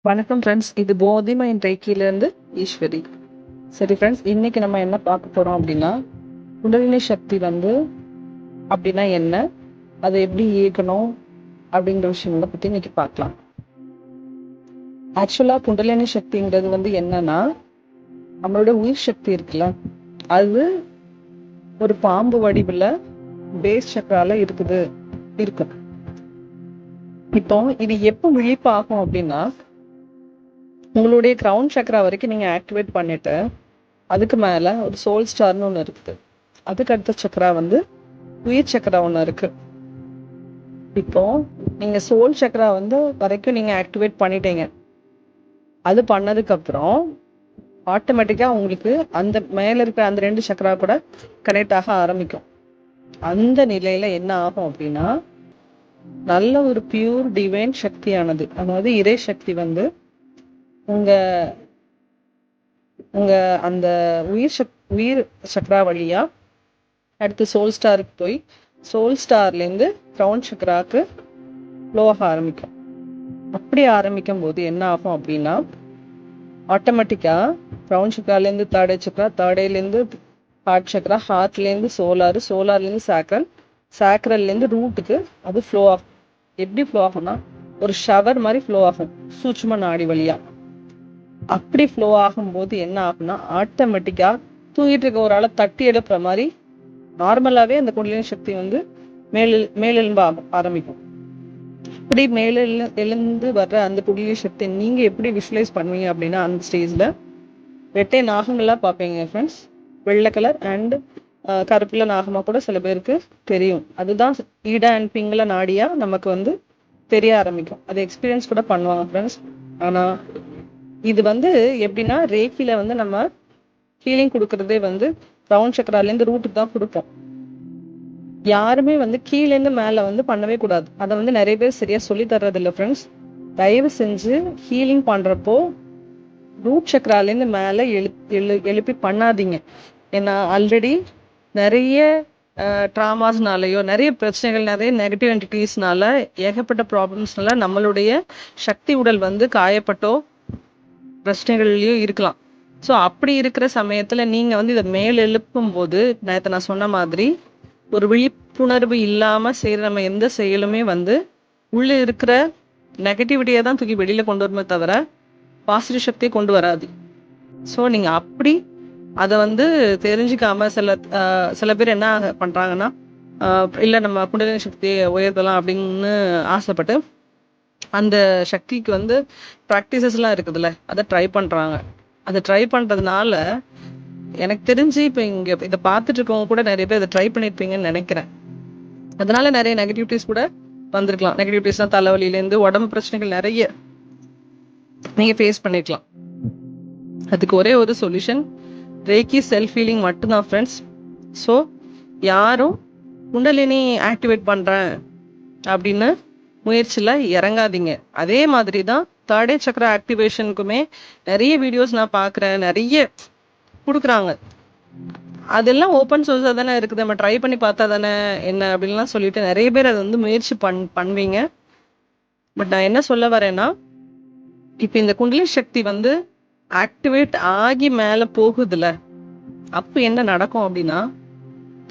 வணக்கம் ஃப்ரெண்ட்ஸ், இது போதிமா என் ரைக்கிலேருந்து ஈஸ்வரி. சரி ஃப்ரெண்ட்ஸ், இன்னைக்கு நம்ம என்ன பார்க்க போகிறோம் அப்படின்னா, குண்டலினி சக்தி அப்படின்னா என்ன, அதை எப்படி இயக்கணும் அப்படிங்கிற விஷயங்களை பற்றி இன்னைக்கு பார்க்கலாம். ஆக்சுவலாக குண்டலினி சக்திங்கிறது என்னன்னா, நம்மளோட உயிர் சக்தி இருக்குல்ல, அது ஒரு பாம்பு வடிவில் பேஸ் சக்கரால இருக்கும். இப்போ இது எப்போ விழிப்பாகும் அப்படின்னா, உங்களுடைய கிரவுன் சக்கரா வரைக்கும் நீங்கள் ஆக்டிவேட் பண்ணிவிட்டு அதுக்கு மேலே ஒரு சோல் ஸ்டார்னு ஒன்று இருக்குது. அதுக்கு அடுத்த சக்கரா உயிர் சக்கரா ஒன்று இருக்குது. இப்போ நீங்கள் சோல் சக்கரா வரைக்கும் நீங்கள் ஆக்டிவேட் பண்ணிட்டீங்க. அது பண்ணதுக்கப்புறம் ஆட்டோமேட்டிக்காக உங்களுக்கு அந்த மேலே இருக்கிற அந்த 2 சக்கரா கூட கனெக்ட் ஆக ஆரம்பிக்கும். அந்த நிலையில் என்ன ஆகும் அப்படின்னா, நல்ல ஒரு பியூர் டிவைன் சக்தியானது, அதாவது இறை சக்தி உங்க உங்க அந்த உயிர் சக்கரா வழியா அடுத்து சோல் ஸ்டாருக்கு போய் சோல் ஸ்டார்லேருந்து கிரவுன் சக்கராக்கு ஃப்ளோ ஆக ஆரம்பிக்கும். அப்படி ஆரம்பிக்கும் போது என்ன ஆகும் அப்படின்னா, ஆட்டோமேட்டிக்காக கிரவுன் சக்கராலேருந்து தேர்ட் சக்கரா, தேர்டேலேருந்து ஹார்ட் சக்கரா, ஹார்ட்லேருந்து சோலார்லேருந்து சாக்ரல்லேருந்து ரூட்டுக்கு அது ஃப்ளோ ஆகும். எப்படி ஃப்ளோ ஆகும்னா, ஒரு ஷவர் மாதிரி ஃப்ளோ ஆகும் சூட்சும நாடி வழியா. அப்படி ஃப்ளோ ஆகும்போது என்ன ஆகும்னா, ஆட்டோமேட்டிக்காக தூங்கிட்டு இருக்க ஒரு ஆளை தட்டி எழுப்புற மாதிரி நார்மலாகவே அந்த குண்டலினி சக்தி மேலெழும்ப ஆரம்பிக்கும். இப்படி எழுந்து வர்ற அந்த குண்டலினி சக்தி நீங்கள் எப்படி விஷுவலைஸ் பண்ணுவீங்க அப்படின்னா, அந்த ஸ்டேஜில் ரெட்டை நாகங்களாக பார்ப்பீங்க ஃப்ரெண்ட்ஸ். வெள்ளை கலர் அண்ட் கருப்பில் நாகமாக கூட சில பேருக்கு தெரியும். அதுதான் ஈடா அண்ட் பிங்கில் நாடியாக நமக்கு தெரிய ஆரம்பிக்கும். அது எக்ஸ்பீரியன்ஸ் கூட பண்ணுவாங்க ஃப்ரெண்ட்ஸ். ஆனால் இது எப்படின்னா, ரேக்கில நம்ம ஹீலிங் கொடுக்கறதே கிரவுன் சக்கராலேருந்து ரூட்டுக்கு தான் கொடுப்போம். யாருமே கீழேருந்து மேலே பண்ணவே கூடாது. அதை நிறைய பேர் சரியா சொல்லி தர்றது இல்லை ஃப்ரெண்ட்ஸ். தயவு செஞ்சு ஹீலிங் பண்றப்போ ரூட் சக்கராலேருந்து மேலே எழுப்பி பண்ணாதீங்க. ஏன்னா ஆல்ரெடி நிறைய ட்ராமாஸ்னாலையோ, நிறைய பிரச்சனைகள், நிறைய நெகட்டிவ் என்டிட்டிஸ்னால, ஏகப்பட்ட ப்ராப்ளம்ஸ்னால நம்மளுடைய சக்தி உடல் காயப்பட்டோ பிரச்சனைகள்லையும் இருக்கலாம். ஸோ அப்படி இருக்கிற சமயத்தில் நீங்கள் இதை மேல் எழுப்பும் போது, நேற்று நான் சொன்ன மாதிரி ஒரு விழிப்புணர்வு இல்லாமல் செய்கிற நம்ம எந்த செயலுமே உள்ளே இருக்கிற நெகட்டிவிட்டியை தான் தூக்கி வெளியில் கொண்டு வருமே தவிர பாசிட்டிவ் சக்தியை கொண்டு வராது. ஸோ நீங்கள் அப்படி அதை தெரிஞ்சுக்காம சில பேர் என்ன பண்ணுறாங்கன்னா, இல்லை நம்ம குண்டலினி சக்தியை உயர்த்தலாம் அப்படின்னு ஆசைப்பட்டு அந்த சக்திக்கு ப்ராக்டிசஸ்லாம் இருக்குதுல்ல, அதை ட்ரை பண்ணுறாங்க. அதை ட்ரை பண்ணுறதுனால எனக்கு தெரிஞ்சு இப்போ இங்கே இதை பார்த்துட்டு இருக்கவங்க கூட நிறைய பேர் இதை ட்ரை பண்ணியிருப்பீங்கன்னு நினைக்கிறேன். அதனால நிறைய நெகட்டிவிட்டிஸ் கூட வந்திருக்கலாம். நெகட்டிவிட்டிஸ்லாம் தலைவலியிலேருந்து உடம்பு பிரச்சனைகள் நிறைய நீங்கள் ஃபேஸ் பண்ணிருக்கலாம். அதுக்கு ஒரே ஒரு சொல்யூஷன், ரேக்கி செல்ஃப் ஹீலிங் மட்டும்தான் ஃப்ரெண்ட்ஸ். ஸோ யாரும் குண்டலினி ஆக்டிவேட் பண்ணுறேன் அப்படின்னு முயற்சியில் இறங்காதீங்க. அதே மாதிரி தான் தேர்டே சக்கர ஆக்டிவேஷனுக்குமே நிறைய வீடியோஸ் நான் பார்க்குறேன், நிறைய கொடுக்குறாங்க. அதெல்லாம் ஓப்பன் சோர்ஸாக தானே இருக்குது, நம்ம ட்ரை பண்ணி பார்த்தா தானே என்ன அப்படின்லாம் சொல்லிட்டு நிறைய பேர் அதை முயற்சி பண்ணுவீங்க. பட் நான் என்ன சொல்ல வரேன்னா, இப்போ இந்த குண்டலினி சக்தி ஆக்டிவேட் ஆகி மேலே போகுதுல, அப்போ என்ன நடக்கும் அப்படின்னா,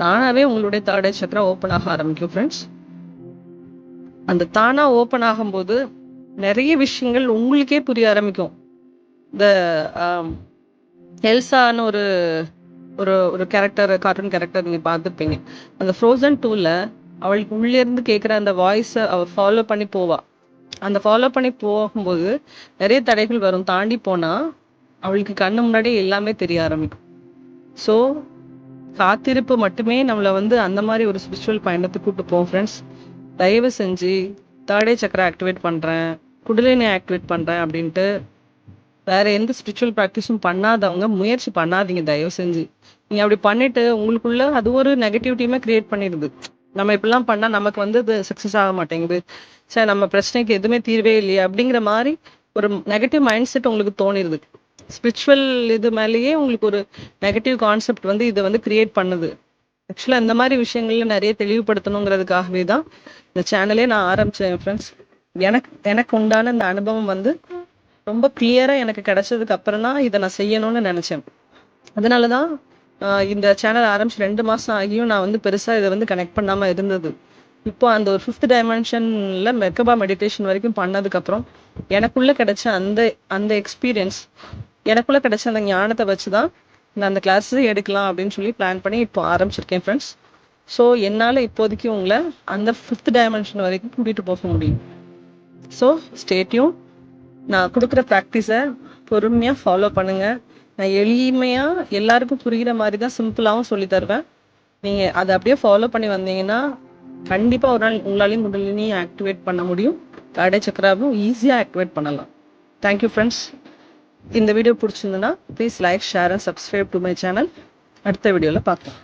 தானாகவே உங்களுடைய தேர்டே சக்கரா ஓப்பன் ஆக ஆரம்பிக்கும் ஃப்ரெண்ட்ஸ். அந்த தானா ஓப்பன் ஆகும்போது நிறைய விஷயங்கள் உங்களுக்கே புரிய ஆரம்பிக்கும். இந்த எல்சான்னு ஒரு ஒரு ஒரு கேரக்டர், கார்ட்டூன் கேரக்டர் நீங்கள் பார்த்துருப்பீங்க. அந்த ஃப்ரோசன் 2ல அவளுக்கு உள்ளேருந்து கேட்குற அந்த வாய்ஸை அவள் ஃபாலோ பண்ணி போவா. அந்த ஃபாலோ பண்ணி போகும்போது நிறைய தடைகள் வரும். தாண்டி போனால் அவளுக்கு கண்ணு முன்னாடி எல்லாமே தெரிய ஆரம்பிக்கும். ஸோ காத்திருப்பு மட்டுமே நம்மளை அந்த மாதிரி ஒரு ஸ்பிரிச்சுவல் பயணத்துக்கு கூப்பிட்டு போவோம் ஃப்ரெண்ட்ஸ். தயவு செஞ்சு தேர்டே சக்கரை ஆக்டிவேட் பண்ணுறேன், குண்டலினி ஆக்டிவேட் பண்ணுறேன் அப்படின்ட்டு வேற எந்த ஸ்பிரிச்சுவல் ப்ராக்டிஸும் பண்ணாதவங்க முயற்சி பண்ணாதீங்க தயவு செஞ்சு. நீங்கள் அப்படி பண்ணிட்டு உங்களுக்குள்ள அது ஒரு நெகட்டிவிட்டியுமே கிரியேட் பண்ணிடுது. நம்ம இப்படிலாம் பண்ணால் நமக்கு அது சக்ஸஸ் ஆக மாட்டேங்குது, சரி நம்ம பிரச்சனைக்கு எதுவுமே தீர்வே இல்லையே அப்படிங்கிற மாதிரி ஒரு நெகட்டிவ் மைண்ட் செட் உங்களுக்கு தோணிடுது. ஸ்பிரிச்சுவல் இது மேலேயே உங்களுக்கு ஒரு நெகட்டிவ் கான்செப்ட் இதை கிரியேட் பண்ணுது. ஆக்சுவலாக இந்த மாதிரி விஷயங்கள்ல நிறைய தெளிவுபடுத்தணுங்கிறதுக்காகவே தான் இந்த சேனலே நான் ஆரம்பித்தேன் ஃப்ரெண்ட்ஸ். எனக்கு உண்டான இந்த அனுபவம் ரொம்ப கிளியரா எனக்கு கிடைச்சதுக்கு அப்புறம் தான் இதை நான் செய்யணும்னு நினைச்சேன். அதனாலதான் இந்த சேனல் ஆரம்பிச்சு 2 மாசம் ஆகியும் நான் வந்து பெருசா இதை வந்து கனெக்ட் பண்ணாம இருந்தது. இப்போ அந்த ஒரு 5th டைமென்ஷன்ல மெர்கபா மெடிடேஷன் வரைக்கும் பண்ணதுக்கு அப்புறம் எனக்குள்ள கிடைச்ச அந்த அந்த எக்ஸ்பீரியன்ஸ், எனக்குள்ள கிடைச்ச அந்த ஞானத்தை வச்சுதான் நான் அந்த கிளாஸ் எடுக்கலாம் அப்படின்னு சொல்லி பிளான் பண்ணி இப்போ ஆரம்பிச்சிருக்கேன் ஃப்ரெண்ட்ஸ். ஸோ என்னால இப்போதைக்கு உங்களை அந்த 5th டைமென்ஷன் வரைக்கும் கூட்டிட்டு போக முடியும். So stay tuned. நான் கொடுக்குற ப்ராக்டிஸை பொறுமையாக ஃபாலோ பண்ணுங்க. நான் எளிமையாக எல்லாருக்கும் புரிகிற மாதிரி தான் சிம்பிளாகவும் சொல்லி தருவேன். நீங்கள் அதை அப்படியே ஃபாலோ பண்ணி வந்தீங்கன்னா கண்டிப்பாக ஒரு நாள் உங்களாலையும் குண்டலினியை ஆக்டிவேட் பண்ண முடியும். காடை சக்கராவும் ஈஸியாக ஆக்டிவேட் பண்ணலாம். Thank you friends. இந்த வீடியோ பிடிச்சிருந்ததுன்னா please like, share and subscribe to my channel. அடுத்த வீடியோவில் பார்க்கலாம்.